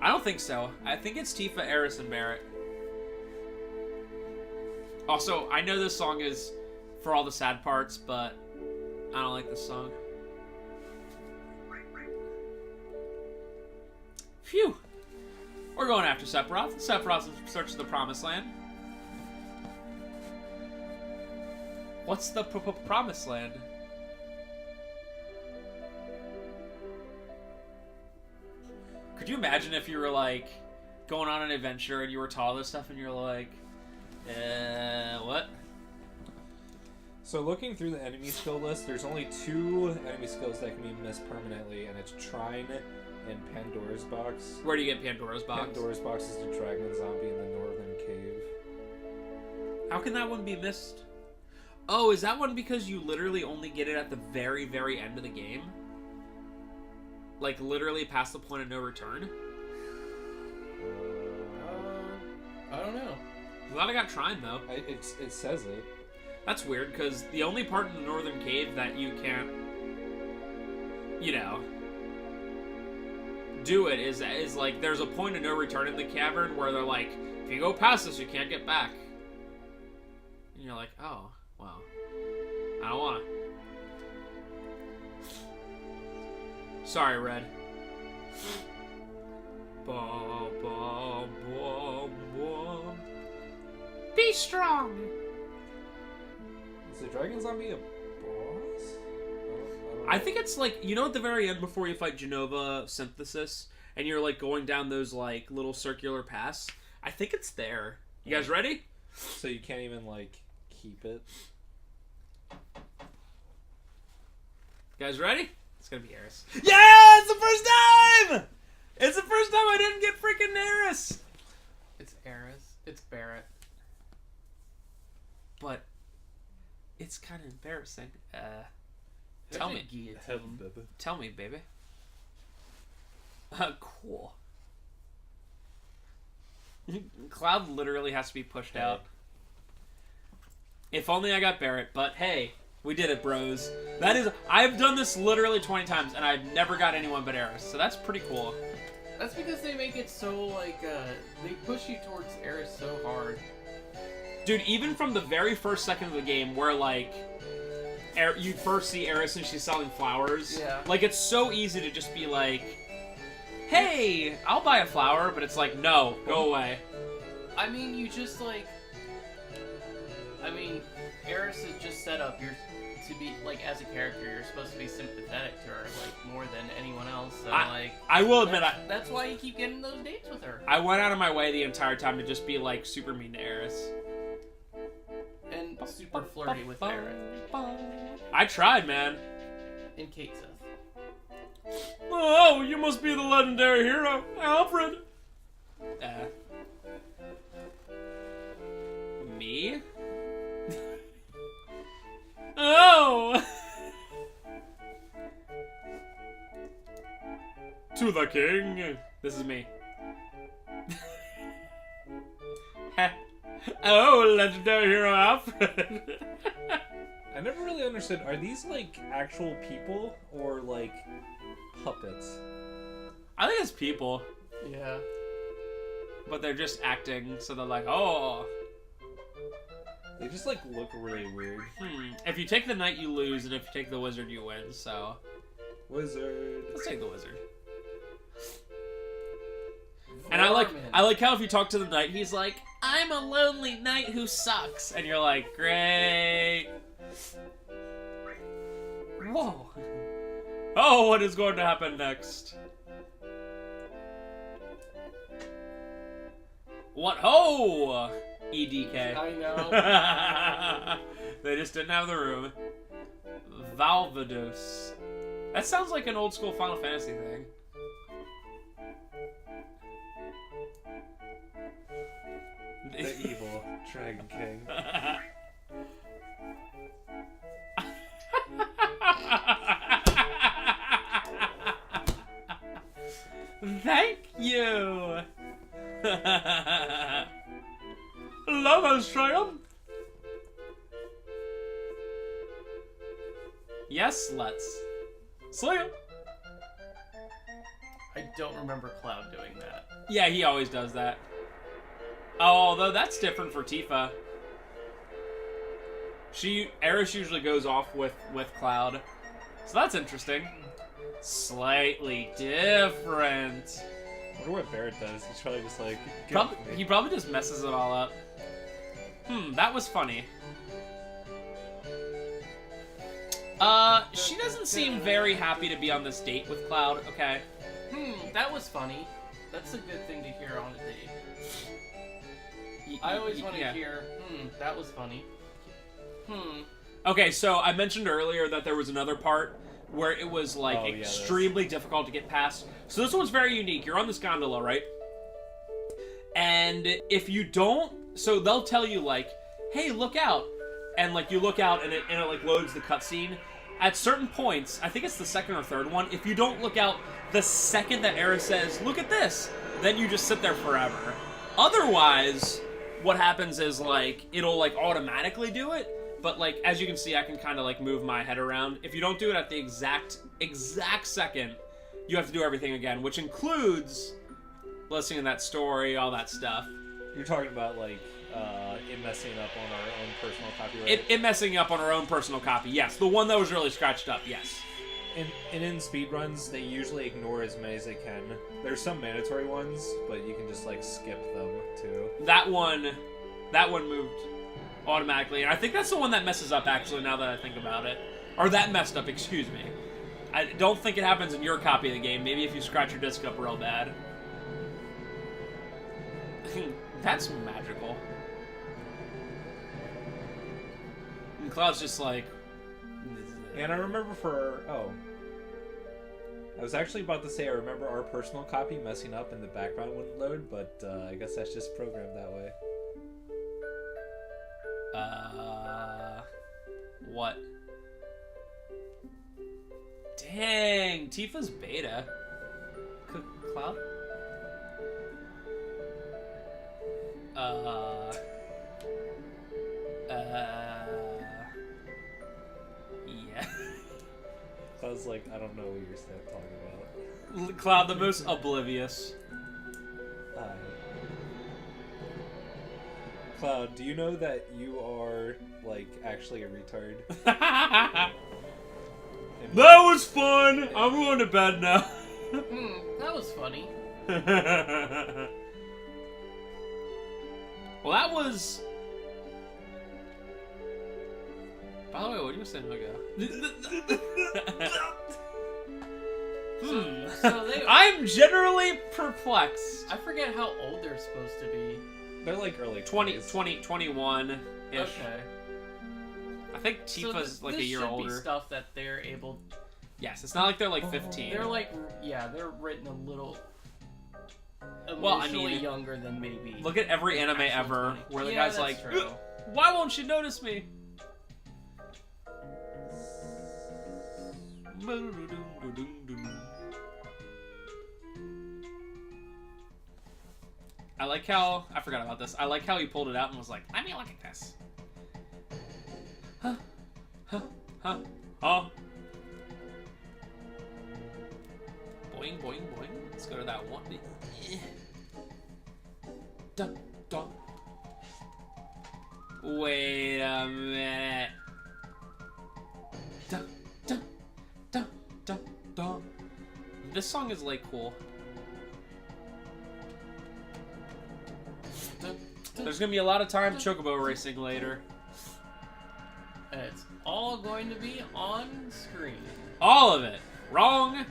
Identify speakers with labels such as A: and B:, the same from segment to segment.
A: I don't think so. I think it's Tifa, Eris, and Barret. Also, I know this song is for all the sad parts, but I don't like this song. Phew. We're going after Sephiroth. Sephiroth's in search of the Promised Land. What's the Promised Land? Could you imagine if you were, like, going on an adventure and you were taught all this stuff and you're like, what?
B: So looking through the enemy skill list, there's only 2 enemy skills that can be missed permanently, and it's Trine and Pandora's Box.
A: Where do you get Pandora's Box?
B: Pandora's Box is the dragon zombie in the northern cave.
A: How can that one be missed? Oh, is that one because you literally only get it at the very, very end of the game? Like, literally past the point of no return?
C: I don't know.
A: I'm glad I got Trine, though.
B: It says it.
A: That's weird, because the only part in the northern cave that you can't, you know, do it is like, there's a point of no return in the cavern where they're like, if you go past this, you can't get back. And you're like, oh, well, I don't want to. Sorry, Red. Ba, ba, ba, ba. Be strong!
B: Is the dragon zombie a boss?
A: I think it's like, you know at the very end before you fight Genova Synthesis, and you're like going down those like little circular paths? I think it's there. You guys ready?
B: So you can't even like keep it?
A: You guys ready? It's gonna be Eris. Yeah! It's the first time! It's the first time I didn't get freaking Eris!
C: It's Eris. It's Barret.
A: But it's kind of embarrassing. Tell me. Tell me, baby. Cool. Cloud literally has to be pushed out. If only I got Barret, but hey, we did it, bros. That is, I've done this literally 20 times, and I've never got anyone but Eris, so that's pretty cool.
C: That's because they make it so, like, they push you towards Eris so hard.
A: Dude, even from the very first second of the game, where, like, you first see Eris and she's selling flowers,
C: yeah.
A: Like, it's so easy to just be like, hey, I'll buy a flower, but it's like, no, go away.
C: I mean, you just, like, Eris is just set up. You're to be, like, as a character, you're supposed to be sympathetic to her, like, more than anyone else. So,
A: I will admit,
C: that's why you keep getting those dates with her.
A: I went out of my way the entire time to just be, like, super mean to Eris.
C: And super flirty with Barret.
A: I tried, man.
C: And Kate Seth.
A: Oh, you must be the legendary hero, Alfred. Me? Oh! To the king. This is me. Oh, legendary hero Alfred.
B: I never really understood, are these like actual people or like puppets?
A: I think it's people.
C: Yeah.
A: But they're just acting, so they're like, oh.
B: They just like look really weird.
A: If you take the knight, you lose, and if you take the wizard, you win, so.
B: Wizard.
A: Let's take the wizard. And I like how if you talk to the knight, he's like, I'm a lonely knight who sucks. And you're like, great. Whoa. Oh, what is going to happen next? What? Oh! EDK.
C: I know.
A: They just didn't have the room. Valvados. That sounds like an old school Final Fantasy thing.
B: The evil Dragon King.
A: Thank you. Love has triumphed. Yes, let's. See ya.
C: I don't remember Cloud doing that.
A: Yeah, he always does that. Although that's different for Tifa. Eris usually goes off with Cloud. So that's interesting. Slightly different.
B: I wonder what Barret does. He's probably just like...
A: He probably just messes it all up. That was funny. She doesn't seem very happy to be on this date with Cloud, okay?
C: That was funny. That's a good thing to hear on a date. I always want to hear, that was funny.
A: Okay, so I mentioned earlier that there was another part where it was, like, extremely difficult to get past. So this one's very unique. You're on this gondola, right? And if you don't... So they'll tell you, like, hey, look out. And, like, you look out and it like, loads the cutscene. At certain points, I think it's the second or third one, if you don't look out the second that Eris says, look at this, then you just sit there forever. Otherwise, what happens is, like, it'll, like, automatically do it. But, like, as you can see, I can kind of, like, move my head around. If you don't do it at the exact second, you have to do everything again, which includes listening to that story, all that stuff.
B: You're talking about, like, it messing up on our own personal copy, right?
A: It messing up on our own personal copy, yes. The one that was really scratched up, yes.
B: And in speedruns, they usually ignore as many as they can. There's some mandatory ones, but you can just, like, skip them, too.
A: That one moved automatically. And I think that's the one that messes up, actually, now that I think about it. Or that messed up, excuse me. I don't think it happens in your copy of the game. Maybe if you scratch your disc up real bad. That's magical. And Cloud's just like...
B: And I remember I was actually about to say I remember our personal copy messing up and the background wouldn't load, but I guess that's just programmed that way.
A: What? Dang, Tifa's beta. Cloud? Yeah.
B: I was like, I don't know what you're talking about.
A: Cloud, the most oblivious.
B: Cloud, do you know that you are, like, actually a retard?
A: That was fun! I'm going to bed now.
C: That was funny.
A: Well, that was... By the way, what do you say, Nugga?
C: So
A: I'm generally perplexed.
C: I forget how old they're supposed to be.
B: They're like early
A: 20,
B: 20s.
A: 21-ish.
C: Okay.
A: I think Tifa's like a year
C: this should
A: older.
C: Be stuff that they're able.
A: Yes, it's not like they're like 15.
C: They're like, yeah, they're written a little.
A: Well, I mean,
C: younger than maybe.
A: Look at every anime ever
C: 20.
A: where the
C: Yeah,
A: guy's like,
C: true.
A: "Why won't you notice me?" I like how I forgot about this. I like how he pulled it out and was like, "Let me look at this." Huh? Boing, boing, boing. Let's go to that one. Dun, dun. Wait a minute. Dun, dun, dun, dun, dun. This song is like cool. There's gonna be a lot of time chocobo racing later.
C: And it's all going to be on screen.
A: All of it. Wrong.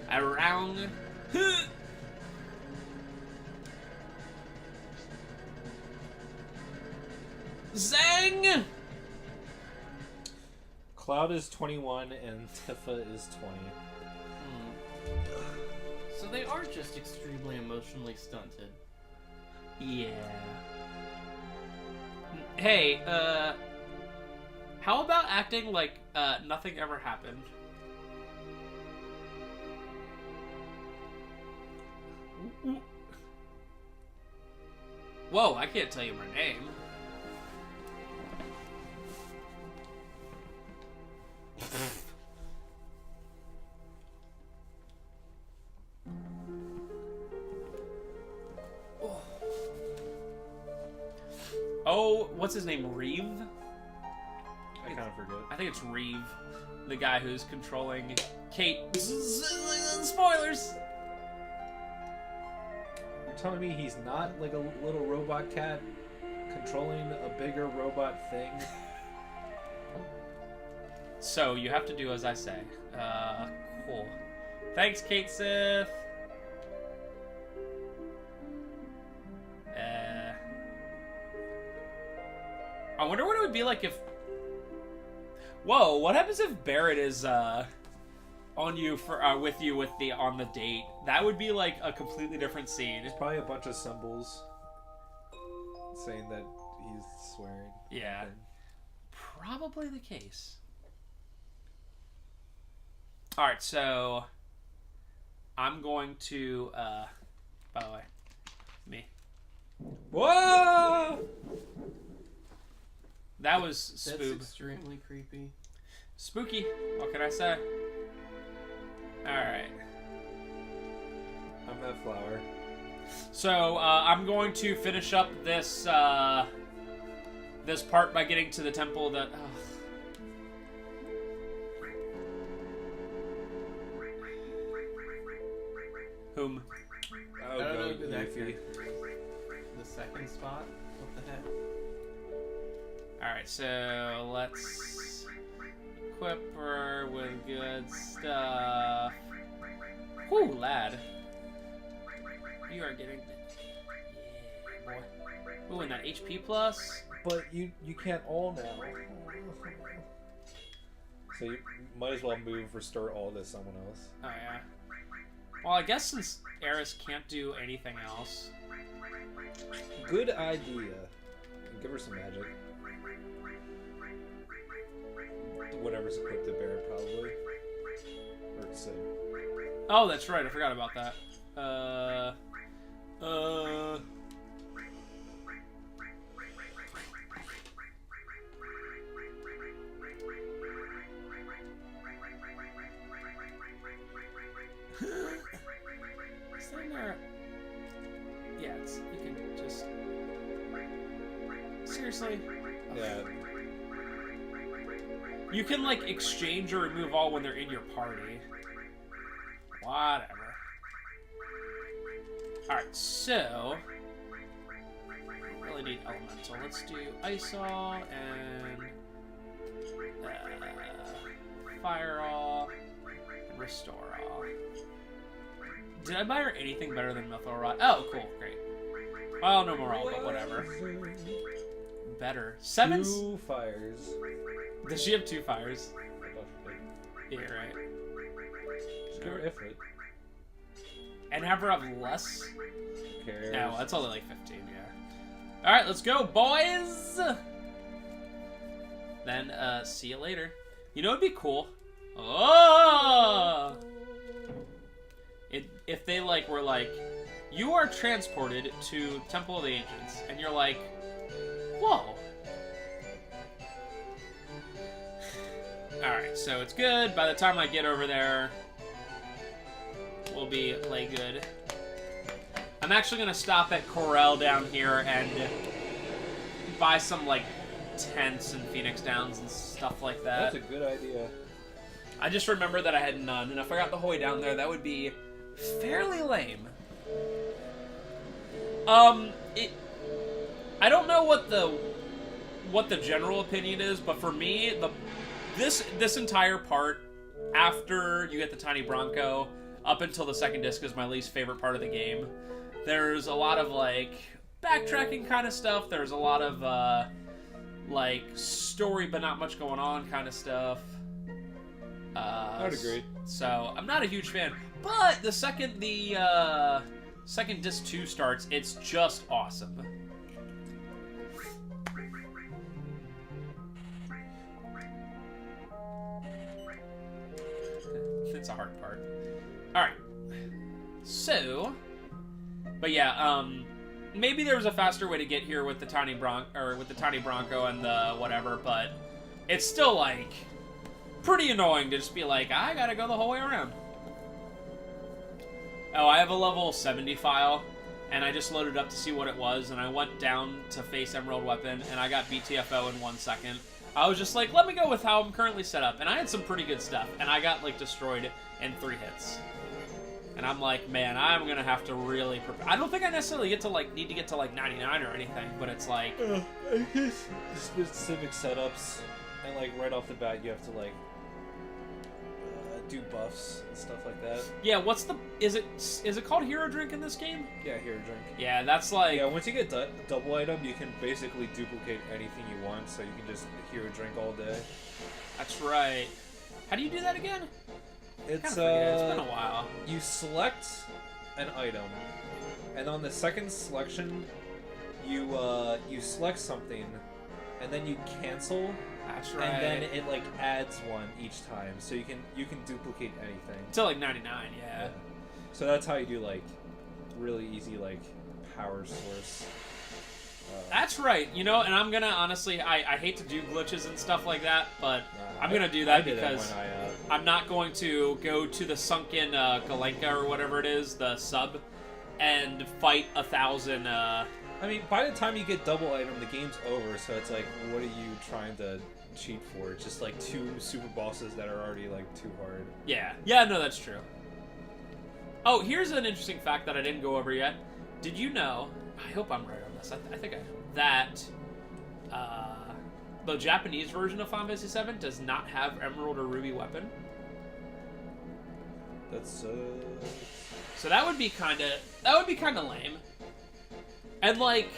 A: Around. Zang!
B: Cloud is 21 and Tifa is 20.
C: So they are just extremely emotionally stunted.
A: Yeah. Hey, how about acting like nothing ever happened? Whoa, I can't tell you my name. Oh, what's his name? Reeve?
B: I kind of forget.
A: I think it's Reeve, the guy who's controlling Kate. Spoilers!
B: You're telling me he's not like a little robot cat controlling a bigger robot thing?
A: So, you have to do as I say. Cool. Thanks, Kate Sith! I wonder what it would be like if... Whoa, what happens if Barret is, on you for, with you on the date? That would be like a completely different scene.
B: There's probably a bunch of symbols saying that he's swearing.
A: Yeah. Probably the case. Alright, so... I'm going to, by the way, me.
B: Whoa!
A: That was
C: That's
A: spoob.
C: extremely creepy.
A: Spooky. What can I say? Alright.
B: I'm that flower.
A: So, I'm going to finish up this, this part by getting to the temple that... Whom?
B: Oh,
C: I don't know
B: go
C: who that
B: Yuffie.
C: character is. The second spot? What the heck?
A: Alright, so let's equip her with good stuff. Whew, lad. You are getting... Yeah, boy. Ooh, and that HP plus?
B: But you can't all now. So you might as well move restore all to someone else.
A: Oh, yeah. Well, I guess since Eris can't do anything else...
B: Good idea. Give her some magic. Whatever's equipped to Barret, probably. Or Sid.
A: Oh, that's right. I forgot about that. Is that in there? Yeah, it's, you can just... Seriously?
B: Yeah.
A: You can, like, exchange or remove all when they're in your party. Whatever. Alright, so... I really need elemental. Let's do Ice-All and... Fire-All and Restore-All. Did I buy her anything better than Mithril Rod? Oh, cool, great. Well, no more all, but whatever. Better. 7?
B: 2 fires.
A: Does she have 2 fires?
B: I thought she did.
A: Yeah, right.
B: Just give her Ifrit.
A: And have her have less?
B: Who cares?
A: No, that's only like 15, yeah. Alright, let's go, boys! Then, see you later. You know what'd be cool? Oh! If they, like, were like, you are transported to Temple of the Ancients, and you're like, whoa. Alright, so it's good. By the time I get over there, we'll be lay good. I'm actually going to stop at Corel down here and buy some, like, tents and Phoenix Downs and stuff like that.
B: That's a good idea.
A: I just remember that I had none, and if I got the Hoy down there, that would be fairly lame. I don't know what the general opinion is, but for me, this entire part after you get the Tiny Bronco up until the second disc is my least favorite part of the game. There's a lot of like backtracking kind of stuff. There's a lot of like story but not much going on kind of stuff.
B: I would agree.
A: So I'm not a huge fan, but the second second disc 2 starts, it's just awesome. It's a hard part. Alright. So, but yeah, maybe there was a faster way to get here with the Tiny Bronco and the whatever, but it's still like pretty annoying to just be like, I gotta go the whole way around. Oh, I have a level 70 file. and I just loaded up to see what it was, and I went down to face Emerald Weapon, and I got BTFO in 1 second. I was just like, let me go with how I'm currently set up, and I had some pretty good stuff, and I got, like, destroyed in 3 hits. And I'm like, man, I'm gonna have to really prepare. I don't think I necessarily need to get to, like, 99 or anything, but it's like...
B: I guess specific setups, and, like, right off the bat, you have to, like, do buffs and stuff like that.
A: Yeah, what's the... Is it called Hero Drink in this game?
B: Yeah, Hero Drink.
A: Yeah, that's like...
B: Yeah, once you get double item, you can basically duplicate anything you want, so you can just Hero Drink all day.
A: That's right. How do you do that again?
B: It's
A: it's been a while.
B: You select an item, and on the second selection, you select something, and then you cancel.
A: That's right.
B: And then it like adds one each time, so you can duplicate anything.
A: Until like 99, yeah.
B: So that's how you do like really easy like power source.
A: That's right. You know, and I'm gonna honestly, I hate to do glitches and stuff like that, but I'm gonna do that because I'm not going to go to the sunken Galenka or whatever it is, the sub, and fight 1,000.
B: I mean, by the time you get double item, the game's over. So it's like, what are you trying to cheat for? It's just like 2 super bosses that are already like too hard.
A: Yeah. Yeah. No, that's true. Oh, here's an interesting fact that I didn't go over yet. Did you know? I hope I'm right on this. I think I know that the Japanese version of Final Fantasy VII does not have Emerald or Ruby weapon.
B: That's
A: so that would be kind of lame. And like,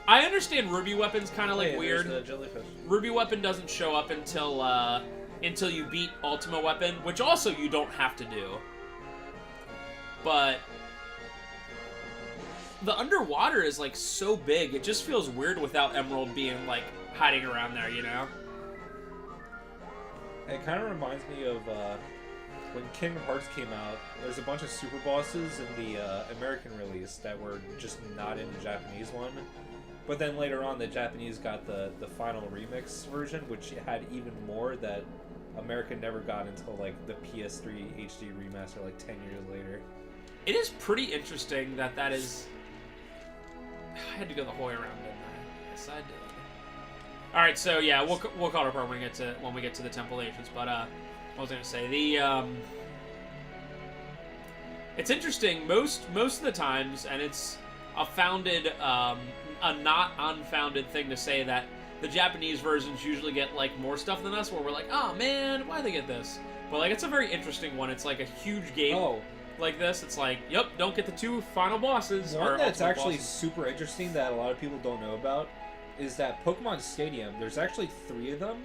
A: I understand Ruby weapon's kind of like weird.
B: The jellyfish.
A: Ruby weapon doesn't show up until you beat Ultima weapon, which also you don't have to do. But the underwater is like so big, it just feels weird without Emerald being like hiding around there, you know?
B: It kind of reminds me of when Kingdom Hearts came out. There's a bunch of super bosses in the American release that were just not in the Japanese one. But then later on, the Japanese got the final remix version, which had even more that America never got until like the PS3 HD remaster, like 10 years later.
A: It is pretty interesting that is. I had to go the whole way around, didn't I? Yes, I did. All right, so yeah, we'll call it apart when we get to the Temple Agents. But what was I gonna say? It's interesting. Most of the times, and it's a not unfounded thing to say that the Japanese versions usually get like more stuff than us, where we're like, oh man, why'd they get this? But like, it's a very interesting one. It's like a huge game.
B: Oh.
A: Like this, it's like, yep, don't get the 2 final bosses.
B: One that's actually super interesting that a lot of people don't know about is that Pokemon Stadium, there's actually 3 of them.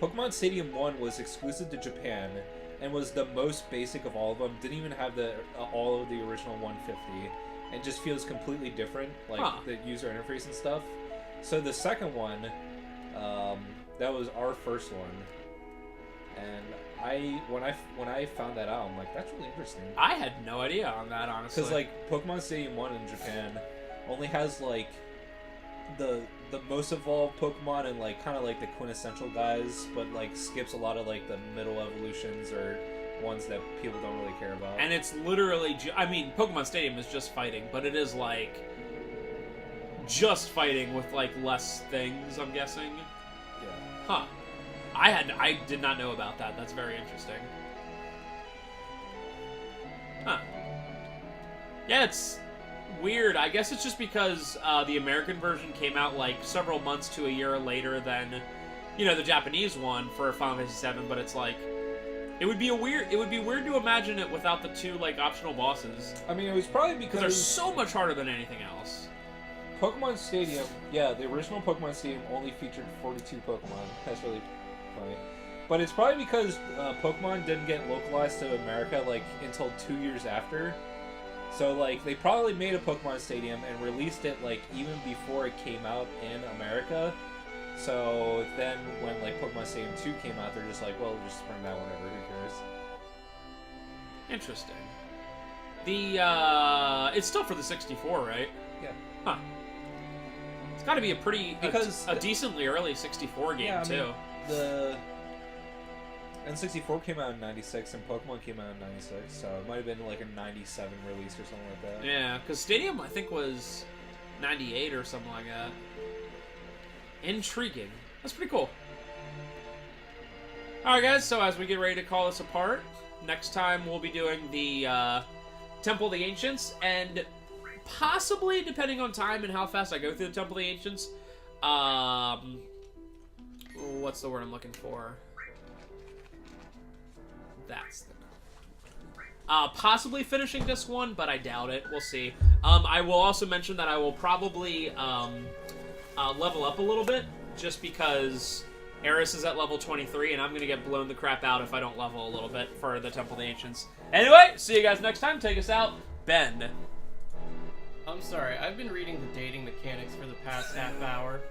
B: Pokemon Stadium 1 was exclusive to Japan and was the most basic of all of them. Didn't even have all of the original 150 and just feels completely different, like the user interface and stuff. So the second one, that was our first one, and when I found that out, I'm like, that's really interesting.
A: I had no idea on that, honestly.
B: Because like Pokemon Stadium 1 in Japan only has like the most evolved Pokemon and like kind of like the quintessential guys, but like skips a lot of like the middle evolutions or ones that people don't really care about.
A: And it's literally, I mean, Pokemon Stadium is just fighting, but it is like just fighting with like less things, I'm guessing.
B: Yeah.
A: Huh. I did not know about that. That's very interesting. Huh. Yeah, it's weird. I guess it's just because the American version came out like several months to a year later than, you know, the Japanese one for Final Fantasy VII. But it's like, it would be weird to imagine it without the 2 like optional bosses.
B: I mean, it was probably because
A: they're so much harder than anything else.
B: Pokemon Stadium, yeah, the original Pokemon Stadium only featured 42 Pokemon. That's really funny. But it's probably because Pokemon didn't get localized to America like until 2 years after. So like they probably made a Pokemon Stadium and released it like even before it came out in America. So then when like Pokemon Stadium 2 came out, they're just like, well, just bring that one over. Who cares?
A: Interesting. It's still for the 64, right?
B: Yeah.
A: Huh. It's got to be a decently early 64 game,
B: yeah, I
A: too.
B: mean, N64 came out in 96 and Pokemon came out in 96, so it might have been like a 97 release or something like that.
A: Yeah, because Stadium, I think, was 98 or something like that. Intriguing. That's pretty cool. Alright, guys, so as we get ready to call this apart, next time we'll be doing the Temple of the Ancients, and possibly, depending on time and how fast I go through the Temple of the Ancients, what's the word I'm looking for? That's the possibly finishing this one, but I doubt it. We'll see. I will also mention that I will probably level up a little bit, just because Eris is at level 23, and I'm going to get blown the crap out if I don't level a little bit for the Temple of the Ancients. Anyway, see you guys next time. Take us out, Ben.
C: I'm sorry, I've been reading the dating mechanics for the past half hour.